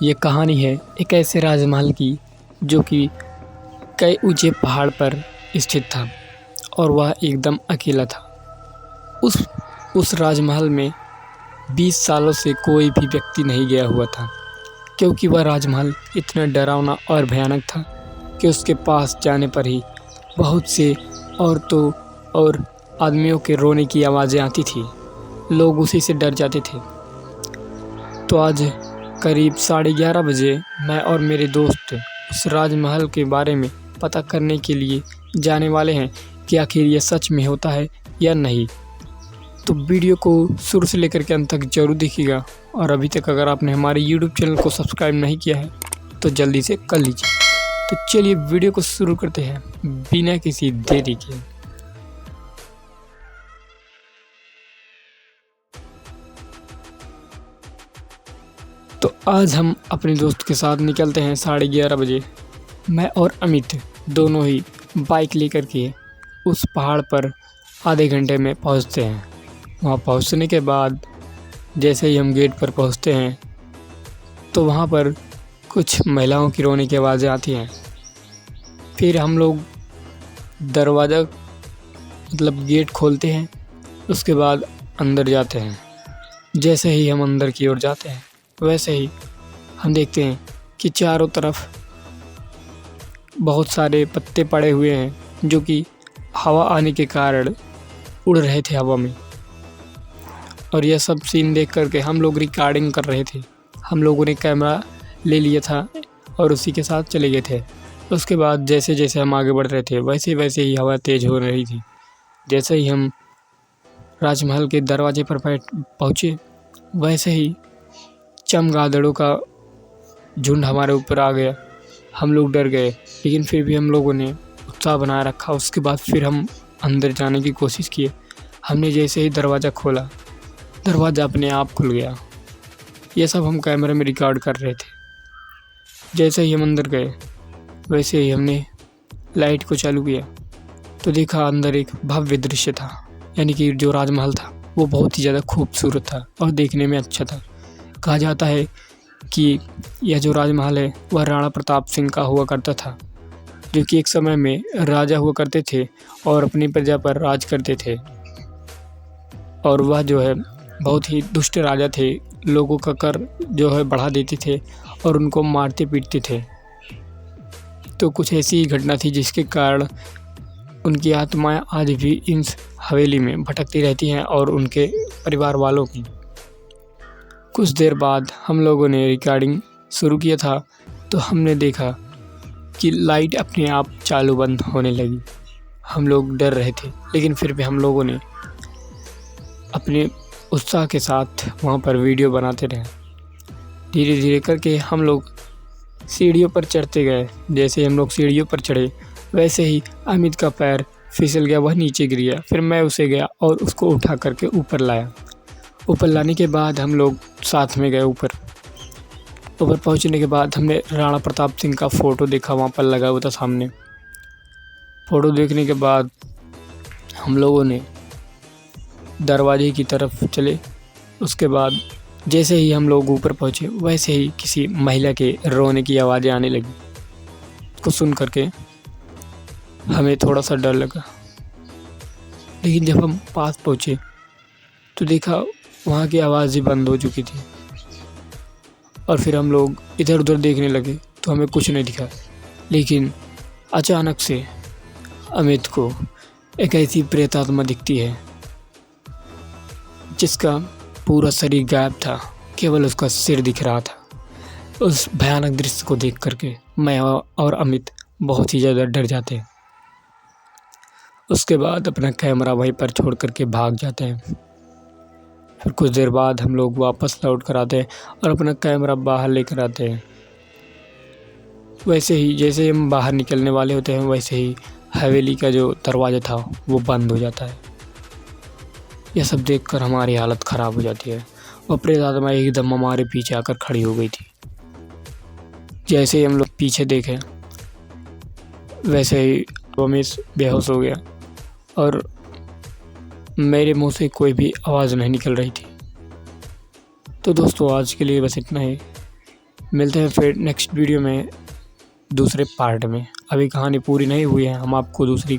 ये कहानी है एक ऐसे राजमहल की जो कि कई ऊंचे पहाड़ पर स्थित था और वह एकदम अकेला था। उस राजमहल में 20 सालों से कोई भी व्यक्ति नहीं गया हुआ था, क्योंकि वह राजमहल इतना डरावना और भयानक था कि उसके पास जाने पर ही बहुत से औरतों और आदमियों के रोने की आवाज़ें आती थी। लोग उसी से डर जाते थे। तो आज करीब 11:30 बजे मैं और मेरे दोस्त उस राजमहल के बारे में पता करने के लिए जाने वाले हैं कि आखिर यह सच में होता है या नहीं। तो वीडियो को शुरू से लेकर के अंत तक जरूर देखिएगा, और अभी तक अगर आपने हमारे YouTube चैनल को सब्सक्राइब नहीं किया है तो जल्दी से कर लीजिए। तो चलिए वीडियो को शुरू करते हैं बिना किसी देरी के। तो आज हम अपने दोस्त के साथ निकलते हैं 11:30 बजे। मैं और अमित दोनों ही बाइक लेकर के उस पहाड़ पर आधे घंटे में पहुंचते हैं। वहां पहुंचने के बाद जैसे ही हम गेट पर पहुंचते हैं तो वहां पर कुछ महिलाओं की रोने की आवाज़ें आती हैं। फिर हम लोग दरवाज़ा गेट खोलते हैं, उसके बाद अंदर जाते हैं। जैसे ही हम अंदर की ओर जाते हैं वैसे ही हम देखते हैं कि चारों तरफ बहुत सारे पत्ते पड़े हुए हैं जो कि हवा आने के कारण उड़ रहे थे हवा में। और यह सब सीन देख करके हम लोग रिकॉर्डिंग कर रहे थे। हम लोगों ने कैमरा ले लिया था और उसी के साथ चले गए थे। उसके बाद जैसे जैसे हम आगे बढ़ रहे थे वैसे वैसे ही हवा तेज़ हो रही थी। जैसे ही हम राजमहल के दरवाजे पर पहुँचे वैसे ही चमगादड़ों का झुंड हमारे ऊपर आ गया। हम लोग डर गए, लेकिन फिर भी हम लोगों ने उत्साह बनाए रखा। उसके बाद फिर हम अंदर जाने की कोशिश किए। हमने जैसे ही दरवाज़ा खोला, दरवाज़ा अपने आप खुल गया। ये सब हम कैमरे में रिकॉर्ड कर रहे थे। जैसे ही हम अंदर गए वैसे ही हमने लाइट को चालू किया तो देखा अंदर एक भव्य दृश्य था। यानी कि जो राजमहल था वो बहुत ही ज़्यादा खूबसूरत था और देखने में अच्छा था। कहा जाता है कि यह जो राजमहल है वह राणा प्रताप सिंह का हुआ करता था, जो कि एक समय में राजा हुआ करते थे और अपनी प्रजा पर राज करते थे। और वह जो है बहुत ही दुष्ट राजा थे। लोगों का कर जो है बढ़ा देते थे और उनको मारते पीटते थे। तो कुछ ऐसी ही घटना थी जिसके कारण उनकी आत्माएं आज भी इस हवेली में भटकती रहती हैं और उनके परिवार वालों की। कुछ देर बाद हम लोगों ने रिकॉर्डिंग शुरू किया था तो हमने देखा कि लाइट अपने आप चालू बंद होने लगी। हम लोग डर रहे थे, लेकिन फिर भी हम लोगों ने अपने उत्साह के साथ वहाँ पर वीडियो बनाते रहे। धीरे धीरे करके हम लोग सीढ़ियों पर चढ़ते गए। जैसे हम लोग सीढ़ियों पर चढ़े वैसे ही अमित का पैर फिसल गया, वह नीचे गिर गया। फिर मैं उसे गया और उसको उठा करके ऊपर लाया। ऊपर लाने के बाद हम लोग साथ में गए ऊपर पहुंचने के बाद हमने राणा प्रताप सिंह का फ़ोटो देखा, वहाँ पर लगा हुआ था सामने। फ़ोटो देखने के बाद हम लोगों ने दरवाजे की तरफ चले। उसके बाद जैसे ही हम लोग ऊपर पहुँचे वैसे ही किसी महिला के रोने की आवाज़ें आने लगी। उसको सुन करके हमें थोड़ा सा डर लगा, लेकिन जब हम पास पहुँचे तो देखा वहाँ की आवाज़ ही बंद हो चुकी थी। और फिर हम लोग इधर उधर देखने लगे तो हमें कुछ नहीं दिखा। लेकिन अचानक से अमित को एक ऐसी प्रेतात्मा दिखती है जिसका पूरा शरीर गायब था, केवल उसका सिर दिख रहा था। उस भयानक दृश्य को देख करके मैं और अमित बहुत ही ज़्यादा डर जाते हैं। उसके बाद अपना कैमरा वहीं पर छोड़ करके भाग जाते हैं। फिर कुछ देर बाद हम लोग वापस लौट कर आते हैं और अपना कैमरा बाहर लेकर आते हैं। वैसे ही जैसे हम बाहर निकलने वाले होते हैं वैसे ही हवेली का जो दरवाज़ा था वो बंद हो जाता है। यह सब देखकर हमारी हालत ख़राब हो जाती है। और प्रेतात्मा एकदम हमारे पीछे आकर खड़ी हो गई थी। जैसे ही हम लोग पीछे देखे वैसे ही रमेश बेहोश हो गया और मेरे मुंह से कोई भी आवाज़ नहीं निकल रही थी। तो दोस्तों आज के लिए बस इतना ही। मिलते हैं फिर नेक्स्ट वीडियो में दूसरे पार्ट में। अभी कहानी पूरी नहीं हुई है, हम आपको दूसरी